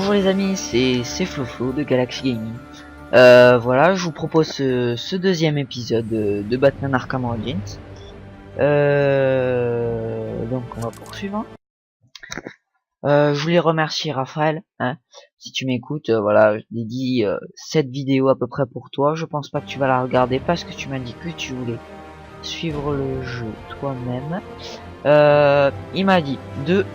Bonjour les amis, c'est Floflo de Galaxy Gaming. Voilà, je vous propose ce deuxième épisode de Batman Arkham Origins. Donc on va poursuivre. Je voulais remercier Raphaël, hein, si tu m'écoutes. Voilà, je dédie cette vidéo à peu près pour toi. Je pense pas que tu vas la regarder parce que tu m'as dit que tu voulais suivre le jeu toi-même. Il m'a dit que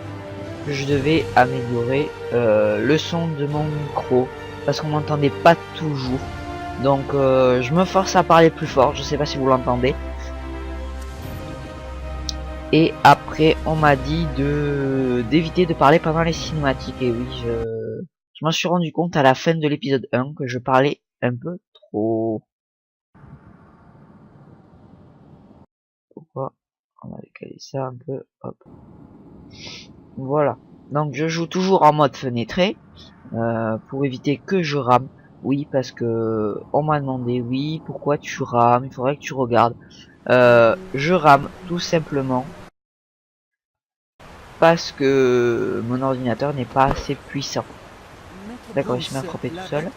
je devais améliorer le son de mon micro parce qu'on m'entendait pas toujours, donc je me force à parler plus fort. Je sais pas si vous l'entendez. Et après on m'a dit d'éviter de parler pendant les cinématiques, et oui, je m'en suis rendu compte à la fin de l'épisode 1 que je parlais un peu trop. Pourquoi? On va décaler ça un peu, hop. Voilà, donc je joue toujours en mode fenêtré pour éviter que je rame. Oui, parce que on m'a demandé, oui, pourquoi tu rames, il faudrait que tu regardes. Je rame tout simplement parce que mon ordinateur n'est pas assez puissant. D'accord, il se met à frapper tout seul.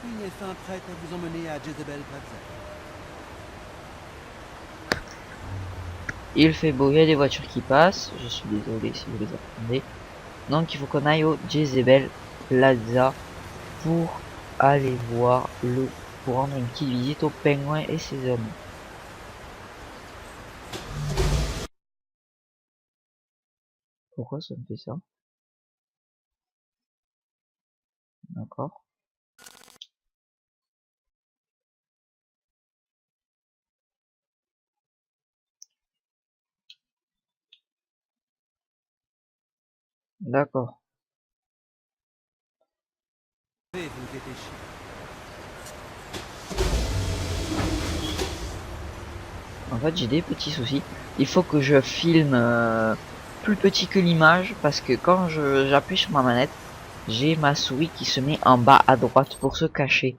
Il fait beau, il y a des voitures qui passent, je suis désolé si vous les entendez. Donc il faut qu'on aille au Jezebel Plaza pour aller voir pour rendre une petite visite au pingouin et ses hommes. Pourquoi ça me fait ça? D'accord. D'accord. En fait, j'ai des petits soucis. Il faut que je filme plus petit que l'image, parce que quand j'appuie sur ma manette, j'ai ma souris qui se met en bas à droite pour se cacher.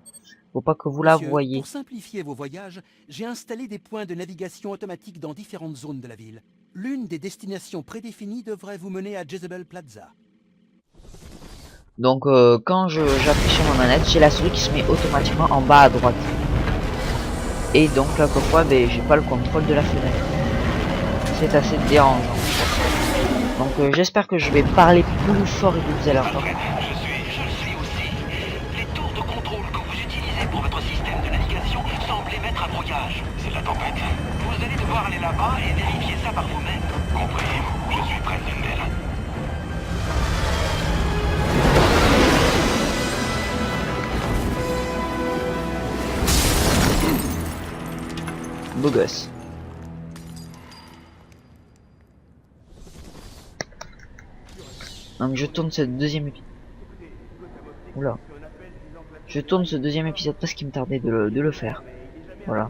Faut pas que vous la voyez. Pour simplifier vos voyages, j'ai installé des points de navigation automatique dans différentes zones de la ville. L'une des destinations prédéfinies devrait vous mener à Jezebel Plaza. Donc quand j'appuie sur ma manette, j'ai la souris qui se met automatiquement en bas à droite. Et donc quelquefois, ben, j'ai pas le contrôle de la fenêtre. C'est assez dérangeant. Donc j'espère que je vais parler plus fort et que vous allez entendre. Je sais aussi. Les tours de contrôle que vous utilisez pour votre système de navigation semblent émettre un brouillage. C'est la tempête. Vous allez devoir aller là-bas et vérifier ça par vous-même. Compris. Je suis près de l'Endel. Beau gosse. Donc je tourne ce deuxième épisode. Oula. Je tourne ce deuxième épisode parce qu'il me tardait de le faire. Voilà.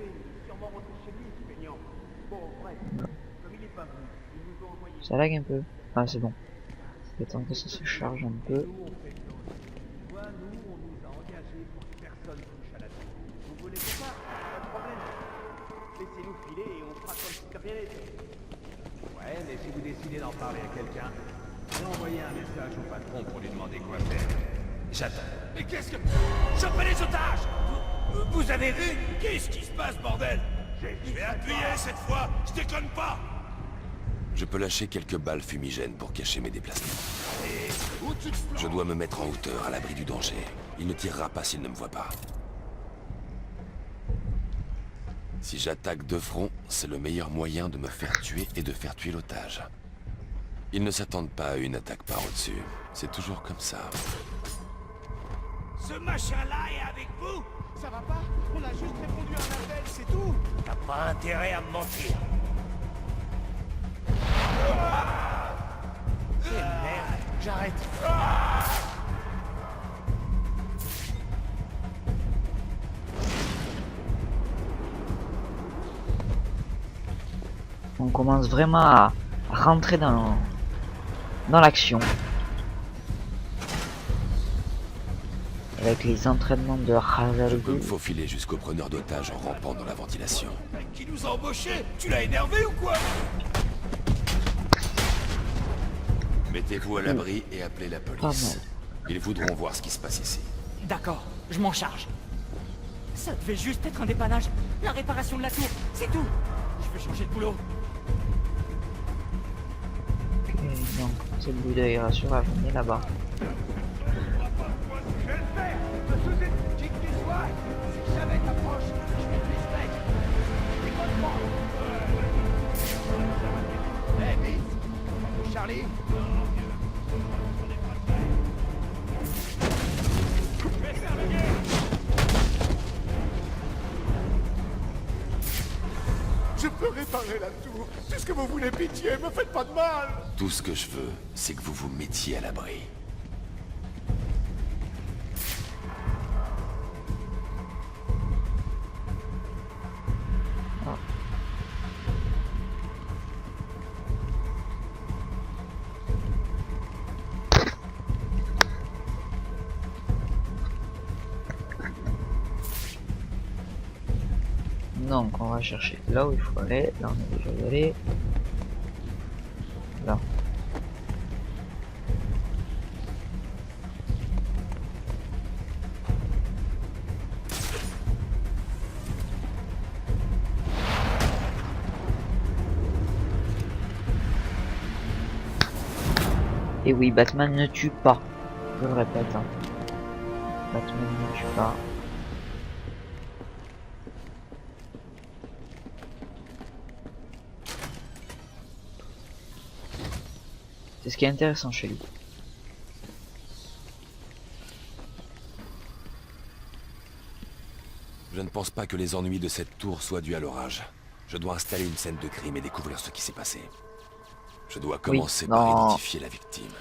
Ça lag un peu. Ah, c'est bon. Attends que ça se charge un peu. Laissez-nous filer et on fera comme si rien n'était. Ouais, mais si vous décidez d'en parler à quelqu'un, j'ai envoyé un message au patron pour lui demander quoi faire. J'attends. Mais qu'est-ce que... Chopez les otages! Vous avez vu? Qu'est-ce qui se passe, bordel? Je vais appuyer cette fois, je déconne pas! Je peux lâcher quelques balles fumigènes pour cacher mes déplacements. Je dois me mettre en hauteur, à l'abri du danger. Il ne tirera pas s'il ne me voit pas. Si j'attaque de front, c'est le meilleur moyen de me faire tuer et de faire tuer l'otage. Ils ne s'attendent pas à une attaque par au-dessus. C'est toujours comme ça. Ce machin-là est avec vous? Ça va pas? On a juste répondu à un appel, c'est tout! T'as pas intérêt à me mentir. C'est merde, j'arrête. On commence vraiment à rentrer dans l'action. Avec les entraînements de Je peux me Hazard. faufiler jusqu'au preneur d'otages en rampant dans la ventilation. Qui nous a embauchés? Tu l'as énervé ou quoi? Mettez-vous à l'abri et appelez la Pas police. mal. Ils voudront voir ce qui se passe ici. D'accord, je m'en charge. Ça devait juste être un dépannage. La réparation de la tour, c'est tout. Je veux changer de boulot. Ok, donc c'est le bout d'œil rassurage, on est là-bas. Je vais le faire. Je sous qui que tu sois. Si jamais t'approches, je vais te respecter. Écoute-moi. Eh, vite. Charlie. Je peux réparer la tour. Puisque vous voulez pitié, me faites pas de mal. Tout ce que je veux, c'est que vous vous mettiez à l'abri. Donc on va chercher là où il faut aller. Là on est déjà allé. Là. Et oui, Batman ne tue pas. Je le répète. Hein. Batman ne tue pas. C'est ce qui est intéressant chez lui. Je ne pense pas que les ennuis de cette tour soient dus à l'orage. Je dois installer une scène de crime et découvrir ce qui s'est passé. Je dois commencer par identifier la victime.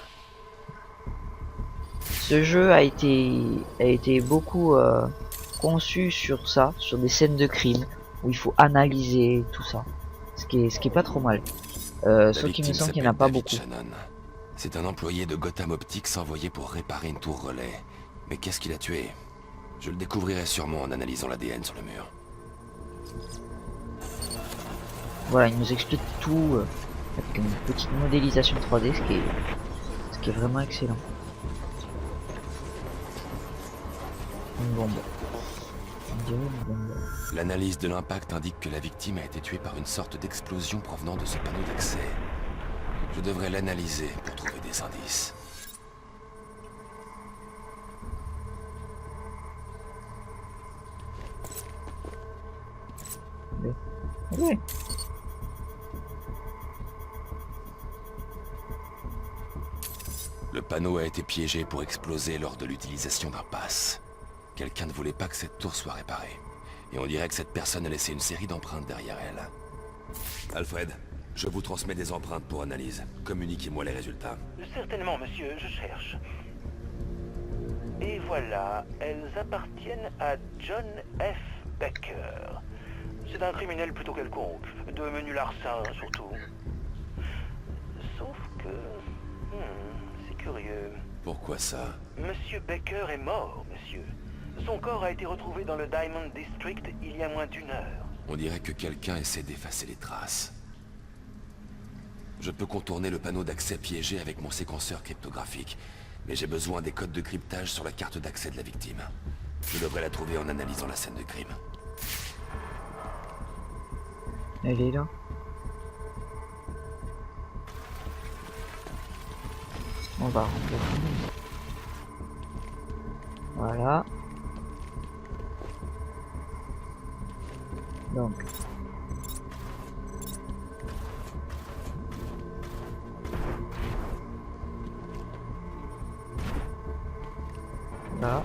Ce jeu a été beaucoup conçu sur ça, sur des scènes de crime où il faut analyser tout ça. Ce qui est pas trop mal. Sauf qu'il me semble qu'il n'y en a pas beaucoup. Shannon. C'est un employé de Gotham Optics envoyé pour réparer une tour relais. Mais qu'est-ce qu'il a tué? Je le découvrirai sûrement en analysant l'ADN sur le mur. Voilà, il nous explique tout avec une petite modélisation 3D, ce qui est vraiment excellent. Une bombe. On dirait une bombe. L'analyse de l'impact indique que la victime a été tuée par une sorte d'explosion provenant de ce panneau d'accès. Je devrais l'analyser pour trouver des indices. Oui. Le panneau a été piégé pour exploser lors de l'utilisation d'un pass. Quelqu'un ne voulait pas que cette tour soit réparée. Et on dirait que cette personne a laissé une série d'empreintes derrière elle. Alfred, je vous transmets des empreintes pour analyse. Communiquez-moi les résultats. Certainement, monsieur, je cherche. Et voilà, elles appartiennent à John F. Becker. C'est un criminel plutôt quelconque, de menu larcin surtout. Sauf que... c'est curieux. Pourquoi ça? Monsieur Becker est mort, monsieur. Son corps a été retrouvé dans le Diamond District il y a moins d'1 heure. On dirait que quelqu'un essaie d'effacer les traces. Je peux contourner le panneau d'accès piégé avec mon séquenceur cryptographique, mais j'ai besoin des codes de cryptage sur la carte d'accès de la victime. Je devrais la trouver en analysant la scène de crime. Elle est là. On va remplir. Voilà. Donc. Là.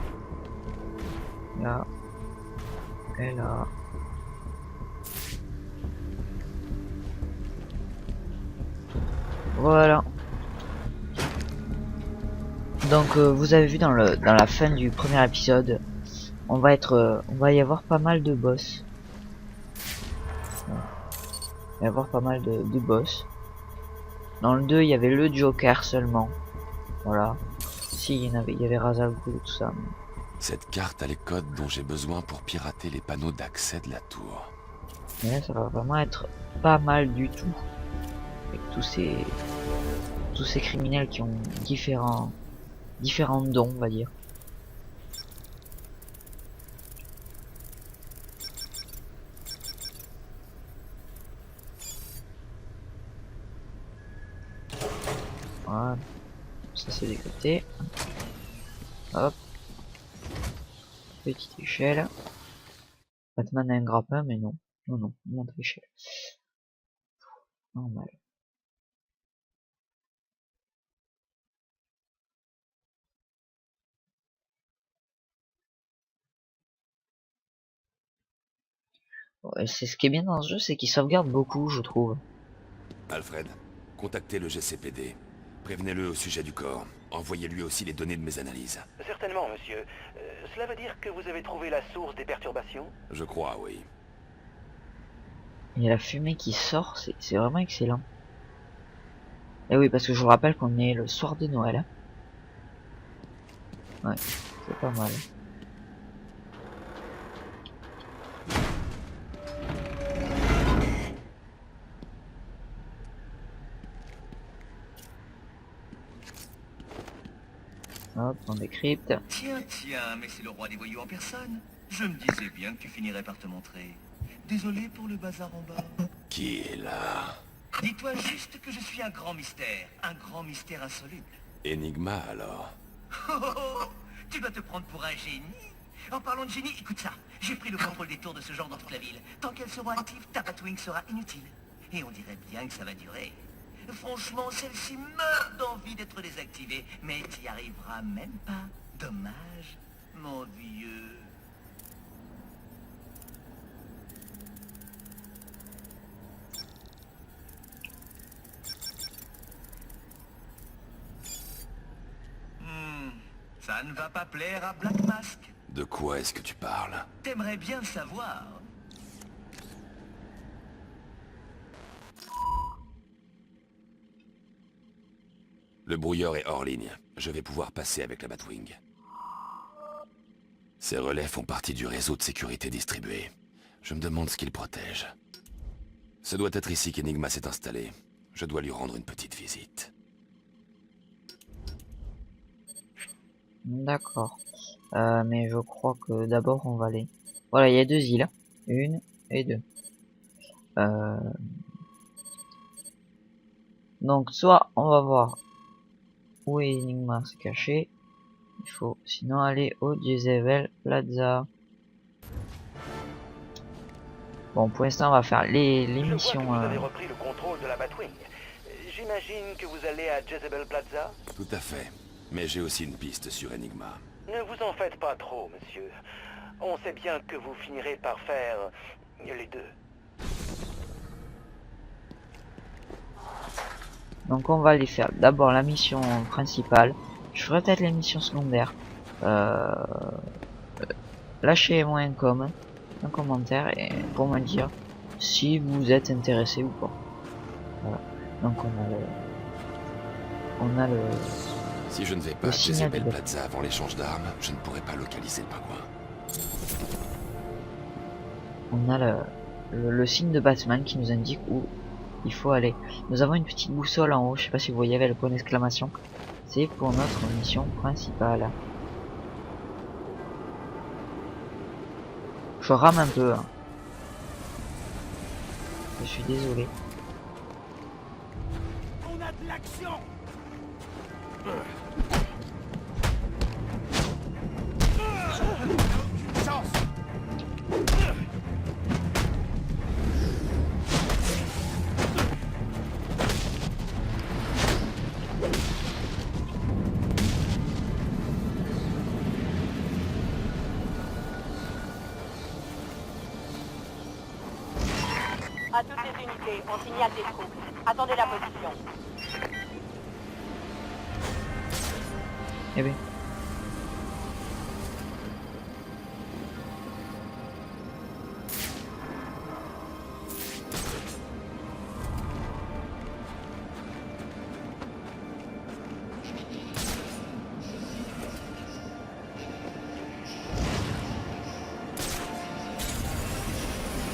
Là. Et là. Voilà. Donc vous avez vu dans la fin du premier épisode, on va y avoir pas mal de boss. Il va y avoir pas mal de boss. Dans le 2, il y avait le Joker seulement. Voilà. Si, il y avait Ra's al Ghul et tout ça. Cette carte a les codes dont j'ai besoin pour pirater les panneaux d'accès de la tour. Mais là, ça va vraiment être pas mal du tout. Avec tous ces criminels qui ont différents dons, on va dire. Voilà, ça c'est décrypté. Hop, petite échelle. Batman a un grappin, mais non, non, monte l'échelle. Normal. Ouais, c'est ce qui est bien dans ce jeu, c'est qu'il sauvegarde beaucoup, je trouve. Alfred, contactez le GCPD. Prévenez-le au sujet du corps. Envoyez-lui aussi les données de mes analyses. Certainement, monsieur. Cela veut dire que vous avez trouvé la source des perturbations? Je crois, oui. Et la fumée qui sort, c'est vraiment excellent. Et oui, parce que je vous rappelle qu'on est le soir de Noël. Hein. Ouais, c'est pas mal. Hop, on décrypte. Tiens, mais c'est le roi des voyous en personne. Je me disais bien que tu finirais par te montrer. Désolé pour le bazar en bas. Qui est là? Dis-toi juste que je suis un grand mystère insoluble. Enigma, alors? Tu dois te prendre pour un génie. En parlant de génie, écoute ça. J'ai pris le contrôle des tours de ce genre dans toute la ville. Tant qu'elles seront actives, ta Batwing sera inutile. Et on dirait bien que ça va durer. Franchement, celle-ci meurt d'envie d'être désactivée, mais t'y arriveras même pas. Dommage, mon vieux. Ça ne va pas plaire à Black Mask. De quoi est-ce que tu parles? T'aimerais bien le savoir. Le brouilleur est hors ligne. Je vais pouvoir passer avec la Batwing. Ces relais font partie du réseau de sécurité distribué. Je me demande ce qu'ils protègent. Ce doit être ici qu'Enigma s'est installé. Je dois lui rendre une petite visite. D'accord. Mais je crois que d'abord on va aller... Voilà, il y a deux îles. Une et deux. Donc soit on va voir où est Enigma se cacher. Il faut sinon aller au Jezebel Plaza. Bon, pour l'instant on va faire les missions. Je vois que vous avez repris le contrôle de la Batwing. J'imagine que vous allez à Jezebel Plaza? Tout à fait. Mais j'ai aussi une piste sur Enigma. Ne vous en faites pas trop, monsieur. On sait bien que vous finirez par faire les deux. Donc on va aller faire d'abord la mission principale. Je ferai peut-être les missions secondaires. Lâchez-moi un commentaire et pour me dire si vous êtes intéressé ou pas. Voilà. Donc on a le Si je ne vais pas à Jezebel Plaza avant l'échange d'armes, je ne pourrai pas localiser le pingouin. On a le signe de Batman qui nous indique où il faut aller. Nous avons une petite boussole en haut, je sais pas si vous voyez avec le point d'exclamation. C'est pour notre mission principale. Je rame un peu. Hein. Je suis désolé. On a de l'action. À toutes les unités, on signale des troupes. Attendez la position. Eh bien.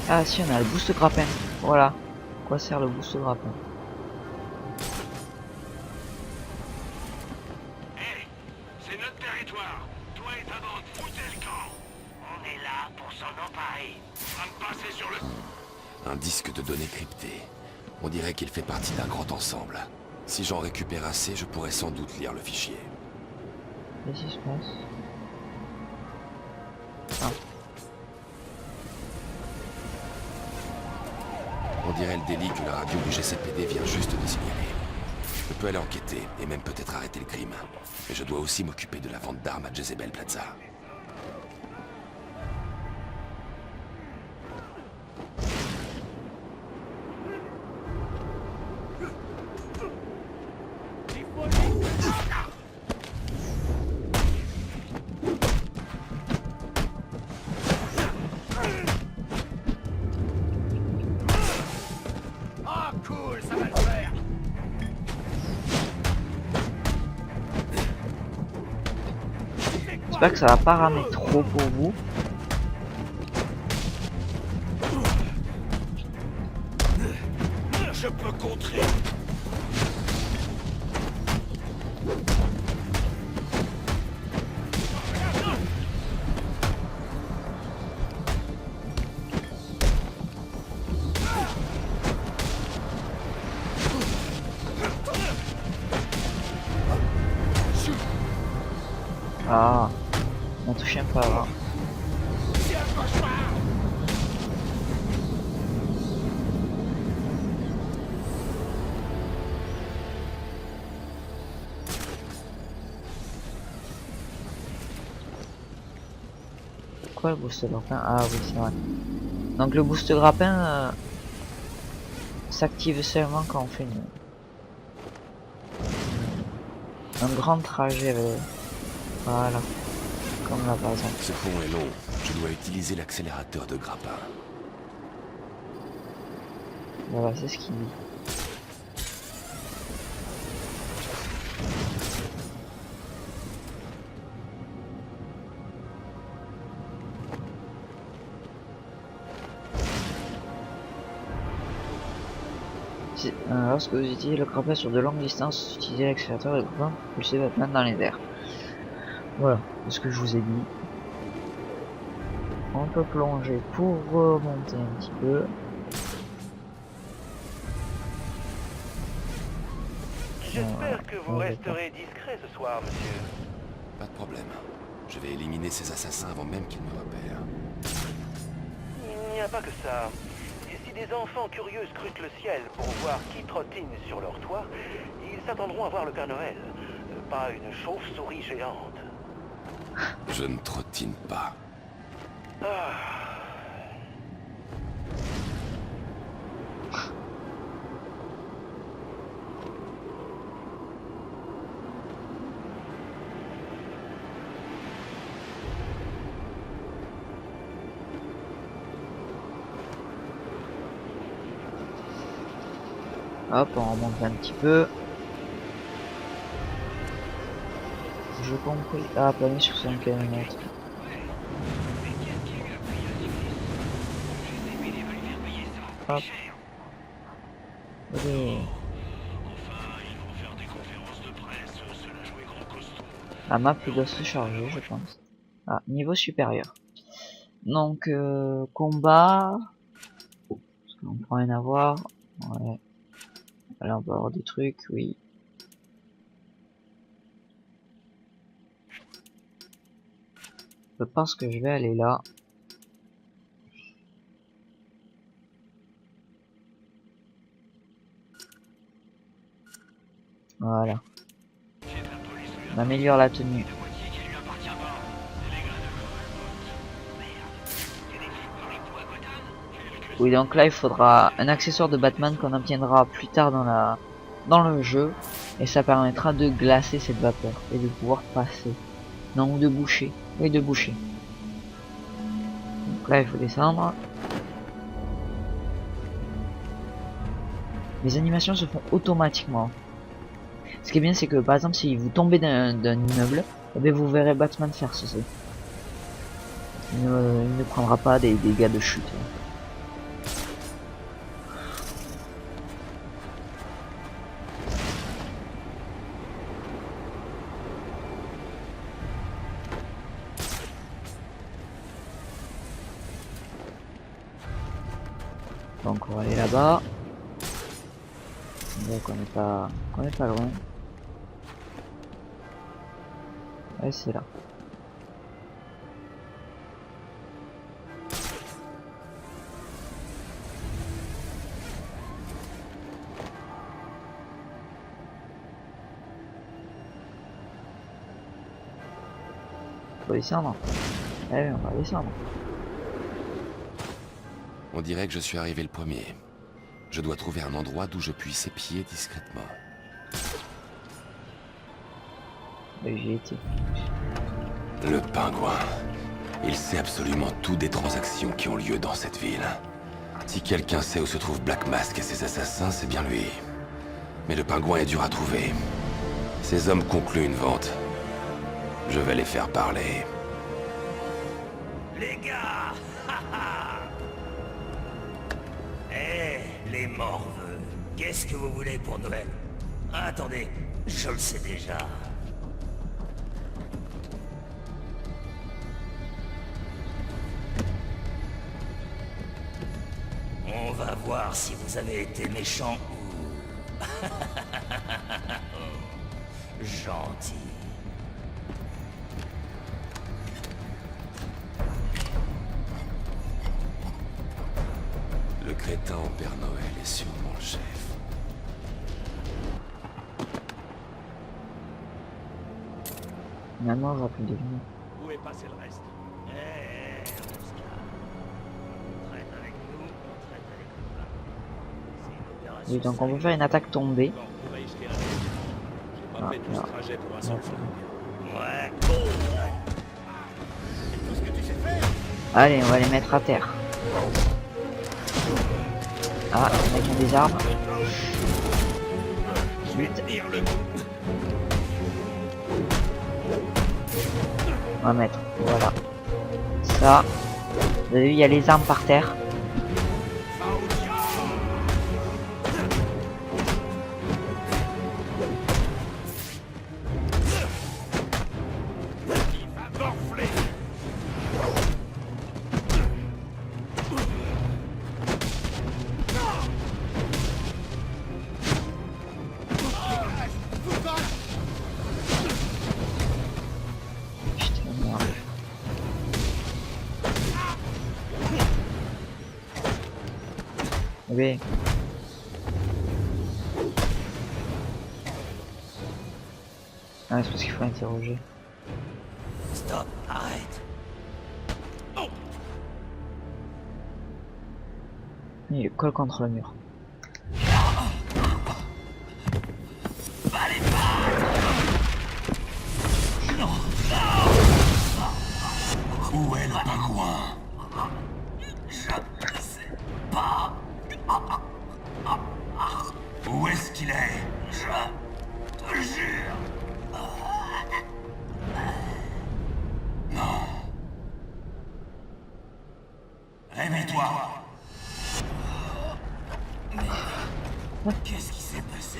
Ah si, on a le boost grappin. Voilà. À quoi sert le boost grappin? Un disque de données crypté. On dirait qu'il fait partie d'un grand ensemble. Si j'en récupère assez, je pourrais sans doute lire le fichier. Qu'est-ce qui se passe? Ah. On dirait le délit que la radio du G7PD vient juste de signaler. Je peux aller enquêter et même peut-être arrêter le crime. Mais je dois aussi m'occuper de la vente d'armes à Jezebel Plaza. Ah, cool, ça va le faire. J'espère que ça va pas ramer trop pour vous. Je peux contrer. Ah, on touche un peu avant. Quoi le boost grappin? Ah oui, c'est vrai. Donc le boost grappin s'active seulement quand on fait un grand trajet. Voilà, comme là par exemple. Ce pont est long. Je dois utiliser l'accélérateur de grappin. Voilà, c'est ce qu'il dit. Lorsque vous utilisez le grappin sur de longues distances, utilisez l'accélérateur et le grappin pour pousser Batman dans les airs. Voilà, c'est ce que je vous ai dit. On peut plonger pour remonter un petit peu. J'espère que vous resterez discret ce soir, monsieur. Pas de problème. Je vais éliminer ces assassins avant même qu'ils me repèrent. Il n'y a pas que ça. Et si des enfants curieux scrutent le ciel pour voir qui trottine sur leur toit, ils s'attendront à voir le Père Noël, pas une chauve-souris géante. Je ne trottine pas. Ah. Hop, on remonte un petit peu. Je compris. Ah, planer sur 5 km. Hop. Allez. La map doit se charger, je pense. Ah, niveau supérieur. Donc, combat. Parce qu'on prend rien à voir. Ouais. Là, on peut avoir des trucs, oui. Je pense que je vais aller là. Voilà. On améliore la tenue. Oui, donc là il faudra un accessoire de Batman qu'on obtiendra plus tard dans le jeu, et ça permettra de glacer cette vapeur et de pouvoir passer. Non, ou de boucher. Oui, de boucher. Donc là il faut descendre. Les animations se font automatiquement. Ce qui est bien, c'est que par exemple si vous tombez d'un immeuble, eh bien, vous verrez Batman faire ceci. Il ne prendra pas des dégâts de chute. peut encore aller là-bas. Donc on n'est pas loin. Ouais, c'est là. Faut descendre. Eh oui, on va descendre. On dirait que je suis arrivé le premier. Je dois trouver un endroit d'où je puisse épier discrètement. Et j'y étais. Le pingouin. Il sait absolument tout des transactions qui ont lieu dans cette ville. Si quelqu'un sait où se trouve Black Mask et ses assassins, c'est bien lui. Mais le pingouin est dur à trouver. Ces hommes concluent une vente. Je vais les faire parler. Les gars! Les morveux. Qu'est-ce que vous voulez pour Noël? Attendez, je le sais déjà. On va voir si vous avez été méchant ou... gentil. Le crétin au Père Noël est sûrement le chef. Maintenant, on va plus deviner. Où est passé le reste? On traite avec nous, on traite avec nous. C'est une opération Oui, donc on peut faire une attaque tombée. Bon, on va y jeter un œil. J'ai pas fait tout ce trajet pour un seul flingue. Ouais. Tout ce que tu sais faire. Allez, on va les mettre à terre. Ah, il y a des arbres. Vite. On va mettre, voilà. Ça. Vous avez vu, il y a les armes par terre. Putain, merde. Oui. Ah, c'est parce qu'il faut interroger. Stop, arrête. Il colle contre le mur. Où est le pingouin? Je ne sais pas. Où est-ce qu'il est? Je te jure. Non. Réveille-toi. Mais qu'est-ce qui s'est passé?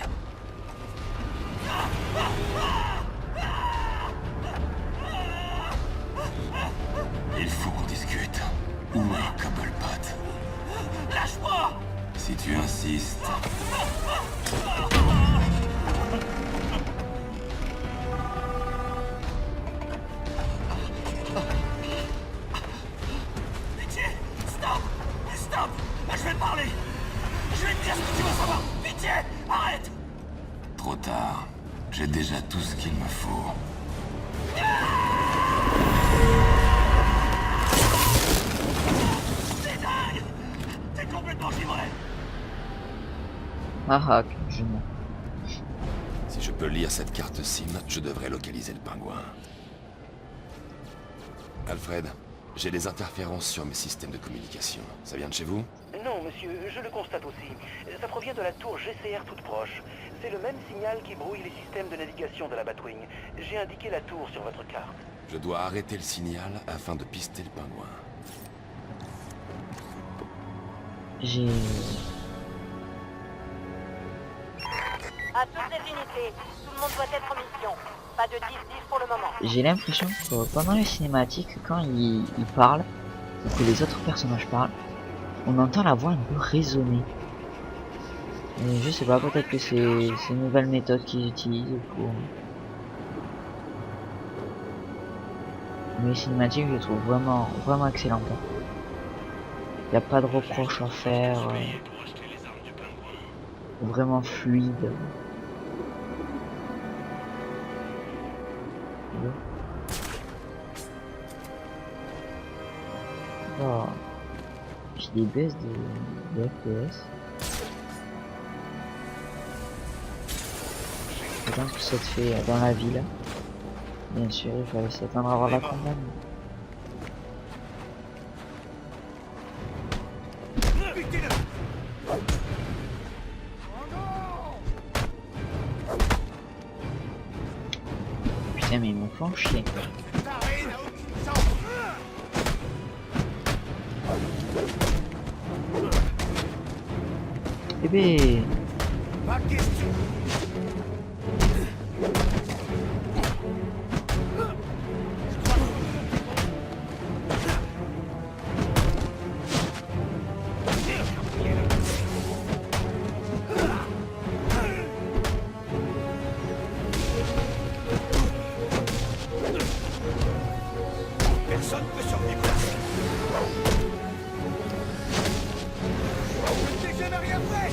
Il faut qu'on discute. Où est Cobblepot? Lâche-moi! Si tu insistes. Pitié! Stop! Stop! Je vais te parler! Je vais te dire ce que tu veux savoir! Pitié! Arrête! Trop tard. J'ai déjà tout ce qu'il me faut. C'est dingue! T'es complètement givré! Ah ah, je mens. Si je peux lire cette carte SIM, je devrais localiser le pingouin. Alfred, j'ai des interférences sur mes systèmes de communication. Ça vient de chez vous? Non, monsieur, je le constate aussi. Ça provient de la tour GCR toute proche. C'est le même signal qui brouille les systèmes de navigation de la Batwing. J'ai indiqué la tour sur votre carte. Je dois arrêter le signal afin de pister le pingouin. J'ai... À toutes les unités, tout le monde doit être en mission. Pas de 10-10 pour le moment. J'ai l'impression que pendant les cinématiques, quand il parle, ou que les autres personnages parlent, On entend la voix un peu résonner. Et je sais pas, peut-être que c'est une nouvelle méthode qu'ils utilisent pour... Mais les cinématiques, je les trouve vraiment excellentes. Il n'y a pas de reproche à faire. Vraiment fluide. Oh. J'ai des baisses de FPS. Je pense que ça te fait dans la ville. Bien sûr, il fallait s'attendre à avoir la campagne. Putain, mais ils me font chier. Eh ben... Personne ne peut survivre là. Je n'ai rien fait.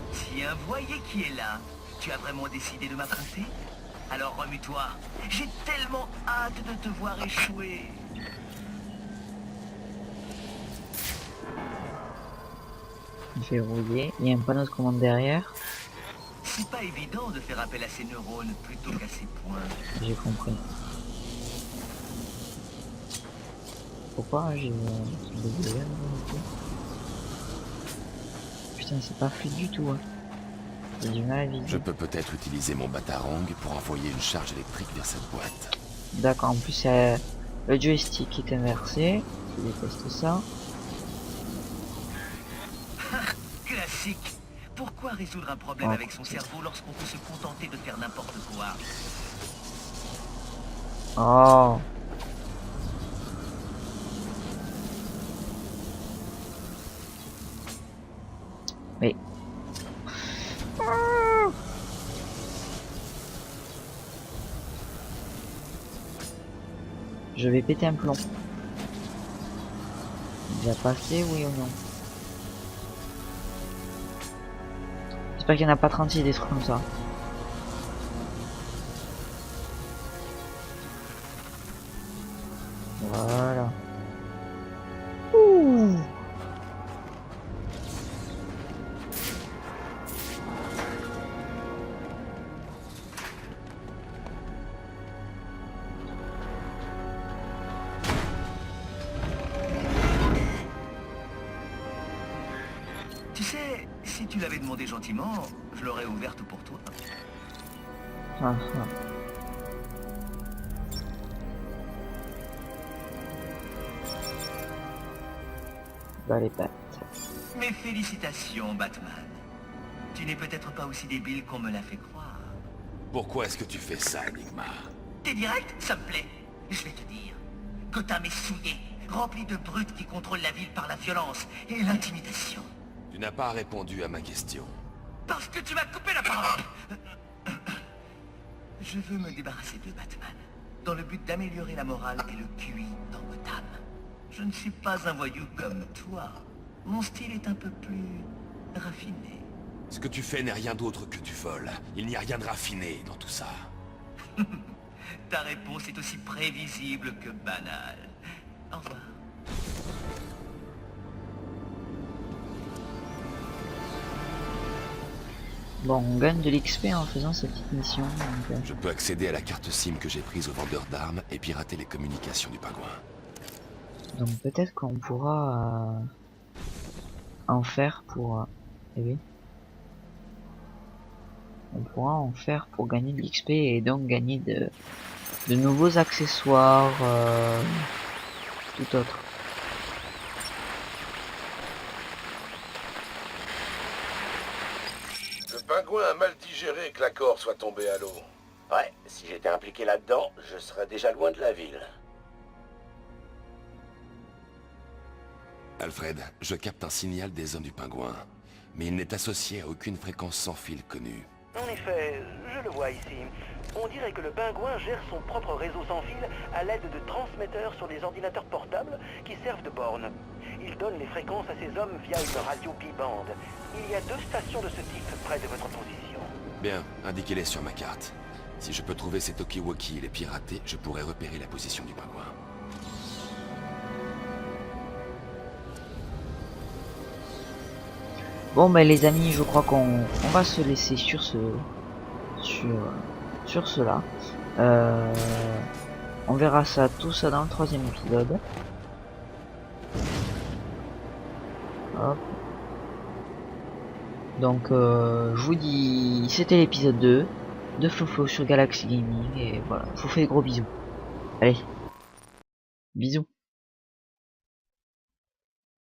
Tiens, voyez qui est là. Tu as vraiment décidé de m'affronter? Alors remue-toi. J'ai tellement hâte de te voir échouer. Il fait rouiller. Il y a un panneau de commande derrière. C'est pas évident de faire appel à ses neurones plutôt qu'à ses poings. J'ai compris. Pourquoi j'ai des dégâts là? Putain, c'est pas fluide du tout. Hein. J'ai du mal à viser. Je peux peut-être utiliser mon batarang pour envoyer une charge électrique vers cette boîte. D'accord, en plus le joystick qui est inversé. Je déteste ça. Classique. Pourquoi résoudre un problème avec son cerveau lorsqu'on peut se contenter de faire n'importe quoi? Oh. Mais... Je vais péter un plomb. Il va passer, oui ou non? J'espère qu'il n'y en a pas 36 des trucs comme ça. Voilà. Ouh. Tu sais, si tu l'avais demandé gentiment, je l'aurais ouverte pour toi. Ah, ah. Bah les pattes. Mes félicitations, Batman. Tu n'es peut-être pas aussi débile qu'on me l'a fait croire. Pourquoi est-ce que tu fais ça, Enigma? T'es direct? Ça me plaît. Je vais te dire. Gotham est souillé, rempli de brutes qui contrôlent la ville par la violence et l'intimidation. Tu n'as pas répondu à ma question. Parce que tu m'as coupé la parole. Je veux me débarrasser de Batman, dans le but d'améliorer la morale et le QI dans Gotham. Je ne suis pas un voyou comme toi. Mon style est un peu plus raffiné. Ce que tu fais n'est rien d'autre que du vol. Il n'y a rien de raffiné dans tout ça. Ta réponse est aussi prévisible que banale. Au revoir. Bon, on gagne de l'XP en faisant cette petite mission. Donc, Je peux accéder à la carte SIM que j'ai prise au vendeur d'armes et pirater les communications du pingouin. donc peut-être qu'on pourra en faire pour... eh oui. On pourra en faire pour gagner de l'XP et donc gagner de nouveaux accessoires, tout autre. Le pingouin a mal digéré que l'accord soit tombé à l'eau. Ouais, si j'étais impliqué là-dedans, je serais déjà loin de la ville. Alfred, je capte un signal des hommes du pingouin, mais il n'est associé à aucune fréquence sans fil connue. En effet, je le vois ici. On dirait que le pingouin gère son propre réseau sans fil à l'aide de transmetteurs sur des ordinateurs portables qui servent de borne. Il donne les fréquences à ses hommes via une radio bi-bande. Il y a 2 stations de ce type près de votre position. Bien, indiquez-les sur ma carte. Si je peux trouver ces talkie-walkie et les pirater, je pourrai repérer la position du pingouin. Bon ben les amis, je crois qu'on va se laisser sur cela. On verra tout ça dans le 3e épisode. Hop. Donc je vous dis, c'était l'épisode 2 de Flo sur Galaxy Gaming et voilà, je vous fais des gros bisous. Allez, bisous.